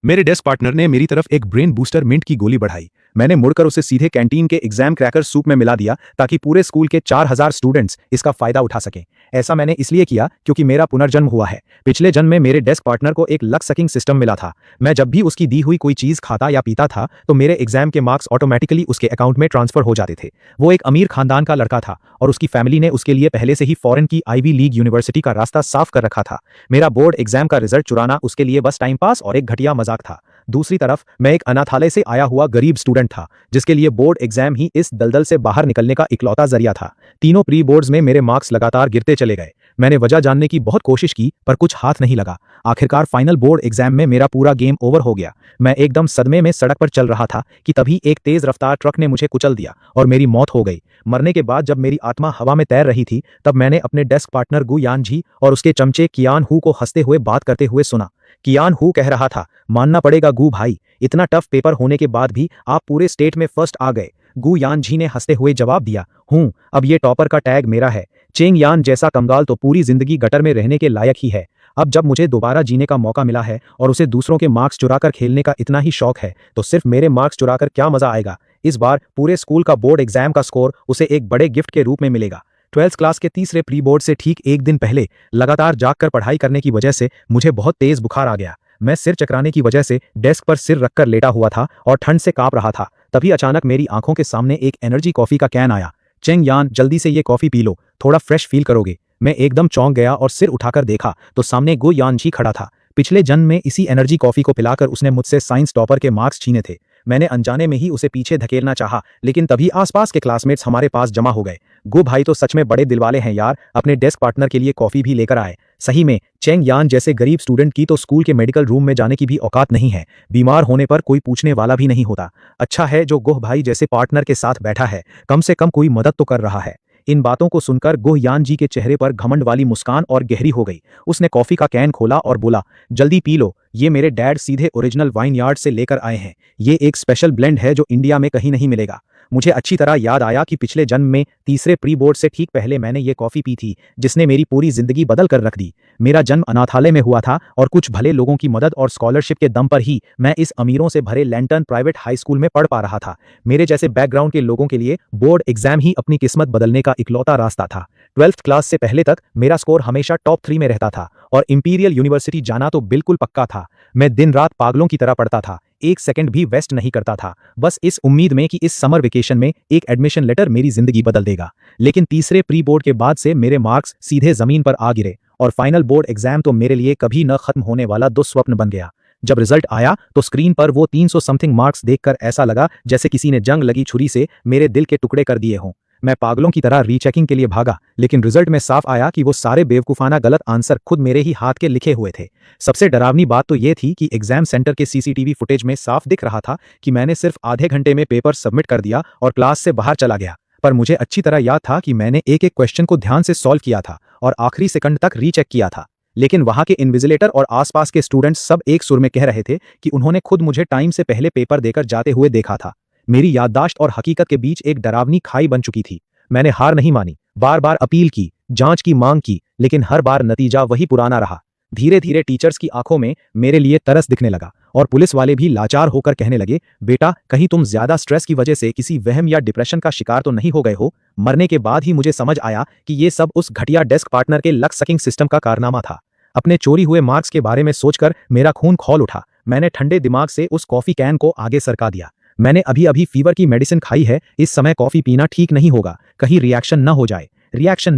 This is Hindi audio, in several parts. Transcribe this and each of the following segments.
मेरे डेस्क पार्टनर ने मेरी तरफ एक ब्रेन बूस्टर मिंट की गोली बढ़ाई। मैंने मुड़कर उसे सीधे कैंटीन के एग्जाम क्रैकर सूप में मिला दिया ताकि पूरे स्कूल के 4000 स्टूडेंट्स इसका फायदा उठा सकें। ऐसा मैंने इसलिए किया क्योंकि मेरा पुनर्जन्म हुआ है। पिछले जन्म में मेरे डेस्क पार्टनर को एक लक सकिंग सिस्टम मिला था। मैं जब भी उसकी दी हुई कोई चीज खाता या पीता था तो मेरे एग्जाम के मार्क्स ऑटोमेटिकली उसके अकाउंट में ट्रांसफर हो जाते थे। वो एक अमीर खानदान का लड़का था और उसकी फैमिली ने उसके लिए पहले से ही फॉरेन की आईवी लीग यूनिवर्सिटी का रास्ता साफ कर रखा था। मेरा बोर्ड एग्जाम का रिजल्ट चुराना उसके लिए बस टाइम पास और एक घटिया मजाक था। दूसरी तरफ मैं एक अनाथालय से आया हुआ गरीब स्टूडेंट था जिसके लिए बोर्ड एग्जाम ही इस दलदल से बाहर निकलने का इकलौता जरिया था। तीनों प्री बोर्ड्स में मेरे मार्क्स लगातार गिरते चले गए। मैंने वजह जानने की बहुत कोशिश की पर कुछ हाथ नहीं लगा। आखिरकार फाइनल बोर्ड एग्जाम में मेरा पूरा गेम ओवर हो गया। मैं एकदम सदमे में सड़क पर चल रहा था कि तभी एक तेज रफ्तार ट्रक ने मुझे कुचल दिया और मेरी मौत हो गई। मरने के बाद जब मेरी आत्मा हवा में तैर रही थी तब मैंने अपने डेस्क पार्टनर गु यानझी और उसके चमचे कियान हू को हंसते हुए बात करते हुए सुना। कियान हू कह रहा था, मानना पड़ेगा गु भाई, इतना टफ पेपर होने के बाद भी आप पूरे स्टेट में फर्स्ट आ गए। गु यानझी ने हंसते हुए जवाब दिया, हूं, अब ये टॉपर का टैग मेरा है। चेंग यान जैसा कंगाल तो पूरी जिंदगी गटर में रहने के लायक ही है। अब जब मुझे दोबारा जीने का मौका मिला है और उसे दूसरों के मार्क्स चुराकर खेलने का इतना ही शौक है तो सिर्फ मेरे मार्क्स चुराकर क्या मजा आएगा। इस बार पूरे स्कूल का बोर्ड एग्जाम का स्कोर उसे एक बड़े गिफ्ट के रूप में मिलेगा। 12th क्लास के तीसरे प्री बोर्ड से ठीक एक दिन पहले लगातार जागकर पढ़ाई करने की वजह से मुझे बहुत तेज बुखार आ गया। मैं सिर चकराने की वजह से डेस्क पर सिर रखकर लेटा हुआ था और ठंड से कांप रहा था। तभी अचानक मेरी आंखों के सामने एक एनर्जी कॉफी का कैन आया। चेंग यान, जल्दी से ये कॉफी पी लो, थोड़ा फ्रेश फील करोगे। मैं एकदम चौंक गया और सिर उठाकर देखा तो सामने गु यानझी खड़ा था। पिछले जन्म में इसी एनर्जी कॉफी को पिलाकर उसने मुझसे साइंस टॉपर के मार्क्स छीने थे। मैंने अनजाने में ही उसे पीछे धकेलना चाहा लेकिन तभी आसपास के क्लासमेट्स हमारे पास जमा हो गए। गु भाई तो सच में बड़े दिलवाले हैं यार, अपने डेस्क पार्टनर के लिए कॉफी भी लेकर आए। सही में चेंग यान जैसे गरीब स्टूडेंट की तो स्कूल के मेडिकल रूम में जाने की भी औकात नहीं है। बीमार होने पर कोई पूछने वाला भी नहीं होता। अच्छा है जो गुह भाई जैसे पार्टनर के साथ बैठा है, कम से कम कोई मदद तो कर रहा है। इन बातों को सुनकर गुह यान जी के चेहरे पर घमंड वाली मुस्कान और गहरी हो गई। उसने कॉफी का कैन खोला और बोला, जल्दी पी लो, ये मेरे डैड सीधे ओरिजिनल वाइन यार्ड से लेकर आए हैं। ये एक स्पेशल ब्लेंड है जो इंडिया में कहीं नहीं मिलेगा। मुझे अच्छी तरह याद आया कि पिछले जन्म में तीसरे प्री बोर्ड से ठीक पहले मैंने ये कॉफी पी थी जिसने मेरी पूरी जिंदगी बदल कर रख दी। मेरा जन्म अनाथालय में हुआ था और कुछ भले लोगों की मदद और स्कॉलरशिप के दम पर ही मैं इस अमीरों से भरे लैंटन प्राइवेट हाई स्कूल में पढ़ पा रहा था। मेरे जैसे बैकग्राउंड के लोगों के लिए बोर्ड एग्जाम ही अपनी किस्मत बदलने का इकलौता रास्ता था। 12th क्लास से पहले तक मेरा स्कोर हमेशा टॉप 3 में रहता था और इंपीरियल यूनिवर्सिटी जाना तो बिल्कुल पक्का था। मैं दिन रात पागलों की तरह पढ़ता था, एक सेकंड भी वेस्ट नहीं करता था, बस इस उम्मीद में कि इस समर वेकेशन में एक एडमिशन लेटर मेरी जिंदगी बदल देगा। लेकिन तीसरे प्री बोर्ड के बाद से मेरे मार्क्स सीधे जमीन पर आ गिरे और फाइनल बोर्ड एग्जाम तो मेरे लिए कभी न खत्म होने वाला दुस्वप्न बन गया। जब रिजल्ट आया तो स्क्रीन पर वो 300 समथिंग मार्क्स देखकर ऐसा लगा जैसे किसी ने जंग लगी छुरी से मेरे दिल के टुकड़े कर दिए हों। मैं पागलों की तरह रीचेकिंग के लिए भागा लेकिन रिजल्ट में साफ आया कि वो सारे बेवकूफाना गलत आंसर खुद मेरे ही हाथ के लिखे हुए थे। सबसे डरावनी बात तो ये थी कि एग्जाम सेंटर के सीसीटीवी फुटेज में साफ दिख रहा था कि मैंने सिर्फ आधे घंटे में पेपर सबमिट कर दिया और क्लास से बाहर चला गया। पर मुझे अच्छी तरह याद था कि मैंने एक एक क्वेश्चन को ध्यान से सॉल्व किया था और आखिरी सेकंड तक रीचेक किया था। लेकिन वहां के इन्विजिलेटर और आसपास के स्टूडेंट्स सब एक सुर में कह रहे थे कि उन्होंने खुद मुझे टाइम से पहले पेपर देकर जाते हुए देखा था। मेरी याददाश्त और हकीकत के बीच एक डरावनी खाई बन चुकी थी। मैंने हार नहीं मानी, बार बार अपील की, जांच की मांग की, लेकिन हर बार नतीजा वही पुराना रहा। धीरे धीरे टीचर्स की आंखों में मेरे लिए तरस दिखने लगा और पुलिस वाले भी लाचार होकर कहने लगे, बेटा कहीं तुम ज्यादा स्ट्रेस की वजह से किसी वहम या डिप्रेशन का शिकार तो नहीं हो गए हो। मरने के बाद ही मुझे समझ आया कि ये सब उस घटिया डेस्क पार्टनर के लक सकिंग सिस्टम का कारनामा था। अपने चोरी हुए मार्क्स के बारे में सोचकर मेरा खून खौल उठा। मैंने ठंडे दिमाग से उस कॉफी कैन को आगे सरका दिया। मैंने अभी अभी फीवर की मेडिसिन खाई है, इस समय कॉफी पीना ठीक नहीं होगा, कहीं रिएक्शन न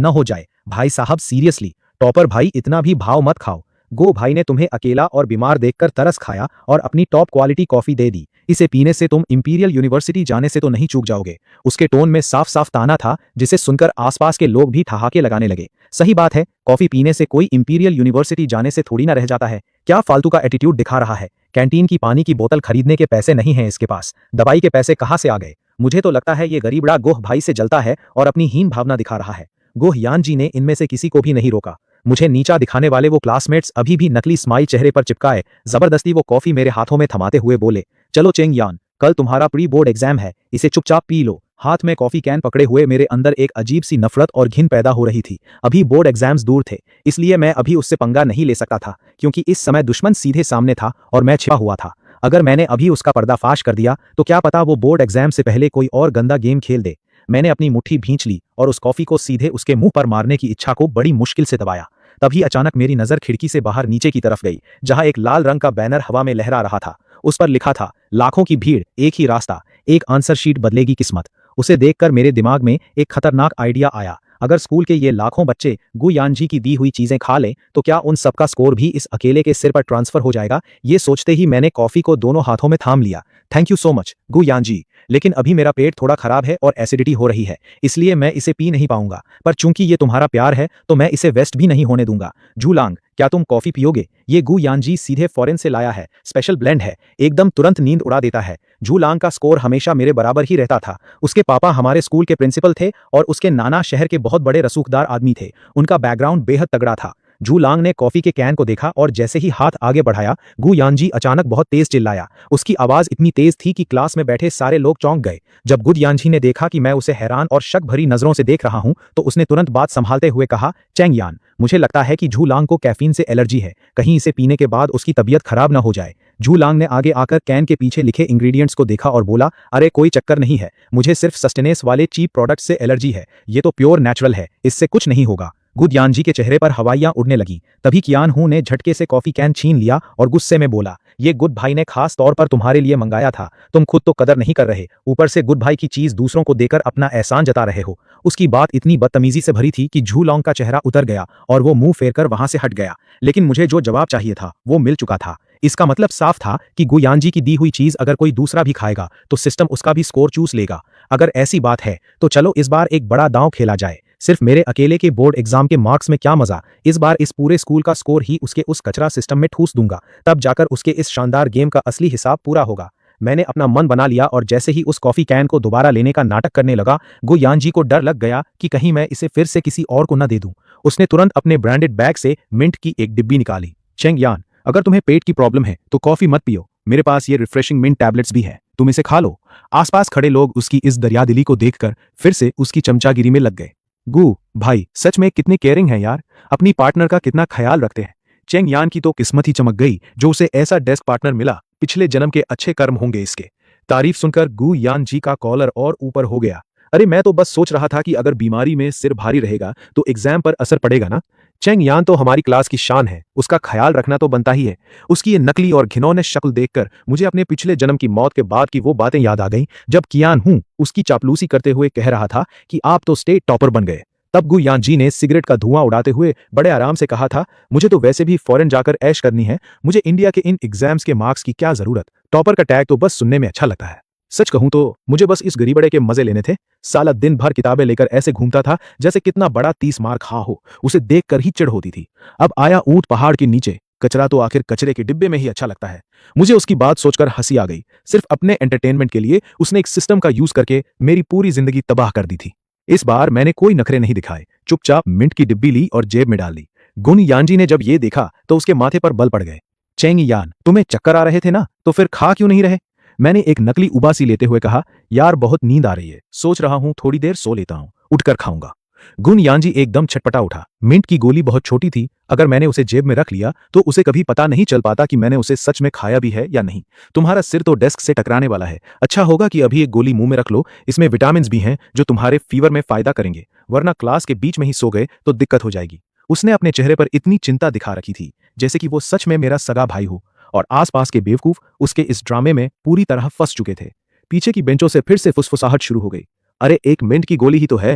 हो जाए। भाई साहब सीरियसली, टॉपर भाई इतना भी भाव मत खाओ। गो भाई ने तुम्हें अकेला और बीमार देखकर तरस खाया और अपनी टॉप क्वालिटी कॉफी दे दी। इसे पीने से तुम इंपीरियल यूनिवर्सिटी जाने से तो नहीं चूक जाओगे। उसके टोन में साफ साफ ताना था जिसे सुनकर आसपास के लोग भी ठहाके लगाने लगे। सही बात है, कॉफी पीने से कोई इंपीरियल यूनिवर्सिटी जाने से थोड़ी ना रह जाता है। क्या फालतू का एटीट्यूड दिखा रहा है। कैंटीन की पानी की बोतल खरीदने के पैसे नहीं हैं इसके पास, दवाई के पैसे कहाँ से आ गए। मुझे तो लगता है ये गरीबड़ा गोह भाई से जलता है और अपनी हीन भावना दिखा रहा है। गोह यान जी ने इनमें से किसी को भी नहीं रोका। मुझे नीचा दिखाने वाले वो क्लासमेट्स अभी भी नकली स्माइल चेहरे पर चिपकाए जबरदस्ती वो कॉफी मेरे हाथों में थमाते हुए बोले, चलो चेंग यान, कल तुम्हारा प्री बोर्ड एग्जाम है, इसे चुपचाप पी लो, हाथ में कॉफी कैन पकड़े हुए मेरे अंदर एक अजीब सी नफरत और घिन पैदा हो रही थी। अभी बोर्ड एग्जाम्स दूर थे, इसलिए मैं अभी उससे पंगा नहीं ले सकता था, क्योंकि इस समय दुश्मन सीधे सामने था और मैं छिपा हुआ था। अगर मैंने अभी उसका पर्दाफाश कर दिया तो क्या पता वो बोर्ड एग्जाम से पहले कोई और गंदा गेम खेल दे। मैंने अपनी मुट्ठी भींच ली और उस कॉफी को सीधे उसके मुंह पर मारने की इच्छा को बड़ी मुश्किल से दबाया। तभी अचानक मेरी नजर खिड़की से बाहर नीचे की तरफ गई, जहां एक लाल रंग का बैनर हवा में लहरा रहा था। उस पर लिखा था, लाखों की भीड़, एक ही रास्ता, एक आंसर शीट बदलेगी किस्मत। उसे देखकर मेरे दिमाग में एक खतरनाक आइडिया आया। अगर स्कूल के ये लाखों बच्चे गु यानजी की दी हुई चीजें खा लें तो क्या उन सबका स्कोर भी इस अकेले के सिर पर ट्रांसफर हो जाएगा। ये सोचते ही मैंने कॉफी को दोनों हाथों में थाम लिया। थैंक यू सो मच गु यानजी, लेकिन अभी मेरा पेट थोड़ा खराब है और एसिडिटी हो रही है, इसलिए मैं इसे पी नहीं पाऊंगा। पर चूंकि ये तुम्हारा प्यार है तो मैं इसे वेस्ट भी नहीं होने दूंगा। जूलांग, क्या तुम कॉफी पियोगे? ये गु यानजी सीधे फॉरेन से लाया है, स्पेशल ब्लेंड है, एकदम तुरंत नींद उड़ा देता है। जूलांग का स्कोर हमेशा मेरे बराबर ही रहता था। उसके पापा हमारे स्कूल के प्रिंसिपल थे और उसके नाना शहर के बहुत बड़े रसूखदार आदमी थे। उनका बैकग्राउंड बेहद तगड़ा था। जूलांग ने कॉफी के कैन को देखा और जैसे ही हाथ आगे बढ़ाया, गु यानजी अचानक बहुत तेज चिल्लाया। उसकी आवाज इतनी तेज थी कि क्लास में बैठे सारे लोग चौंक गए। जब गु यानजी ने देखा कि मैं उसे हैरान और शक भरी नजरों से देख रहा हूं तो उसने तुरंत बात संभालते हुए कहा, चेंग यान, मुझे लगता है कि जूलांग को कैफीन से एलर्जी है, कहीं इसे पीने के बाद उसकी तबीयत खराब न हो जाए। जूलांग ने आगे आकर कैन के पीछे लिखे इंग्रेडिएंट्स को देखा और बोला, अरे कोई चक्कर नहीं है, मुझे सिर्फ सस्टेनेस वाले चीप प्रोडक्ट्स से एलर्जी है, ये तो प्योर नेचुरल है, इससे कुछ नहीं होगा। गु यानजी के चेहरे पर हवाइयां उड़ने लगी। तभी कियान हूं ने झटके से कॉफी कैन छीन लिया और गुस्से में बोला, ये गुड भाई ने खास तौर पर तुम्हारे लिए मंगाया था, तुम खुद तो कदर नहीं कर रहे, ऊपर से गुड भाई की चीज दूसरों को देकर अपना एहसान जता रहे हो। उसकी बात इतनी बदतमीजी से भरी थी कि जूलोंग का चेहरा उतर गया और वो मुंह फेरकर वहां से हट गया। लेकिन मुझे जो जवाब चाहिए था वो मिल चुका था। इसका मतलब साफ था कि गु यानजी की दी हुई चीज अगर कोई दूसरा भी खाएगा तो सिस्टम उसका भी स्कोर चूस लेगा। अगर ऐसी बात है तो चलो इस बार एक बड़ा दांव खेला जाए। सिर्फ मेरे अकेले के बोर्ड एग्जाम के मार्क्स में क्या मजा, इस बार इस पूरे स्कूल का स्कोर ही उसके उस कचरा सिस्टम में ठूस दूंगा, तब जाकर उसके इस शानदार गेम का असली हिसाब पूरा होगा। मैंने अपना मन बना लिया और जैसे ही उस कॉफी कैन को दोबारा लेने का नाटक करने लगा, गु यानजी को डर लग गया कि कहीं मैं इसे फिर से किसी और को न दे दूं। उसने तुरंत अपने ब्रांडेड बैग से मिंट की एक डिब्बी निकाली। चेंग यान, अगर तुम्हें पेट की प्रॉब्लम है तो कॉफी मत पियो, मेरे पास ये रिफ्रेशिंग मिंट टैबलेट्स भी है, तुम इसे खा लो। आसपास खड़े लोग उसकी इस दरियादिली को देखकर फिर से उसकी चमचागिरी में लग गए। गु भाई सच में कितने केयरिंग हैं यार, अपनी पार्टनर का कितना ख्याल रखते हैं। चेंग यान की तो किस्मत ही चमक गई जो उसे ऐसा डेस्क पार्टनर मिला, पिछले जन्म के अच्छे कर्म होंगे इसके। तारीफ सुनकर गु यान जी का कॉलर और ऊपर हो गया। अरे मैं तो बस सोच रहा था कि अगर बीमारी में सिर भारी रहेगा तो एग्जाम पर असर पड़ेगा ना। चेंग यान तो हमारी क्लास की शान है, उसका ख्याल रखना तो बनता ही है। उसकी ये नकली और घिनौने शक्ल देखकर मुझे अपने पिछले जन्म की मौत के बाद की वो बातें याद आ गईं जब कियान हूं उसकी चापलूसी करते हुए कह रहा था कि आप तो स्टेट टॉपर बन गए। तब गु यानजी ने सिगरेट का धुआं उड़ाते हुए बड़े आराम से कहा था, मुझे तो वैसे भी फॉरेन जाकर ऐश करनी है, मुझे इंडिया के इन एग्जाम्स के मार्क्स की क्या जरूरत, टॉपर का टैग तो बस सुनने में अच्छा लगता है। सच कहूं तो मुझे बस इस गरीबड़े के मजे लेने थे। साला दिन भर किताबें लेकर ऐसे घूमता था जैसे कितना बड़ा 30 मार खा हो, उसे देखकर ही चिढ़ होती थी। अब आया ऊंट पहाड़ के नीचे, कचरा तो आखिर कचरे के डिब्बे में ही अच्छा लगता है। मुझे उसकी बात सोचकर हंसी आ गई। सिर्फ अपने एंटरटेनमेंट के लिए उसने एक सिस्टम का यूज करके मेरी पूरी जिंदगी तबाह कर दी थी। इस बार मैंने कोई नखरे नहीं दिखाए, चुपचाप मिंट की डिब्बी ली और जेब में डाल ली। गुन यानजी ने जब ये देखा तो उसके माथे पर बल पड़ गए। चेंग यान, तुम्हें चक्कर आ रहे थे ना, तो फिर खा क्यों नहीं रहे? मैंने एक नकली उबासी लेते हुए कहा, यार बहुत नींद आ रही है, सोच रहा हूं थोड़ी देर सो लेता हूं, उठकर खाऊंगा। गुन यानजी एकदम छटपटा उठा। मिंट की गोली बहुत छोटी थी, अगर मैंने उसे जेब में रख लिया तो उसे कभी पता नहीं चल पाता कि मैंने उसे सच में खाया भी है या नहीं। तुम्हारा सिर तो डेस्क से टकराने वाला है, अच्छा होगा कि अभी एक गोली मुंह में रख लो, इसमें विटामिन भी हैं जो तुम्हारे फीवर में फायदा करेंगे, वरना क्लास के बीच में ही सो गए तो दिक्कत हो जाएगी। उसने अपने चेहरे पर इतनी चिंता दिखा रखी थी जैसे कि वो सच में मेरा सगा भाई हो, और आसपास के बेवकूफ उसके इस ड्रामे में पूरी तरह फंस चुके थे। पीछे की बेंचों से फिर से फुसफुसाहट शुरू हो गई। अरे एक मिंट की गोली ही तो है,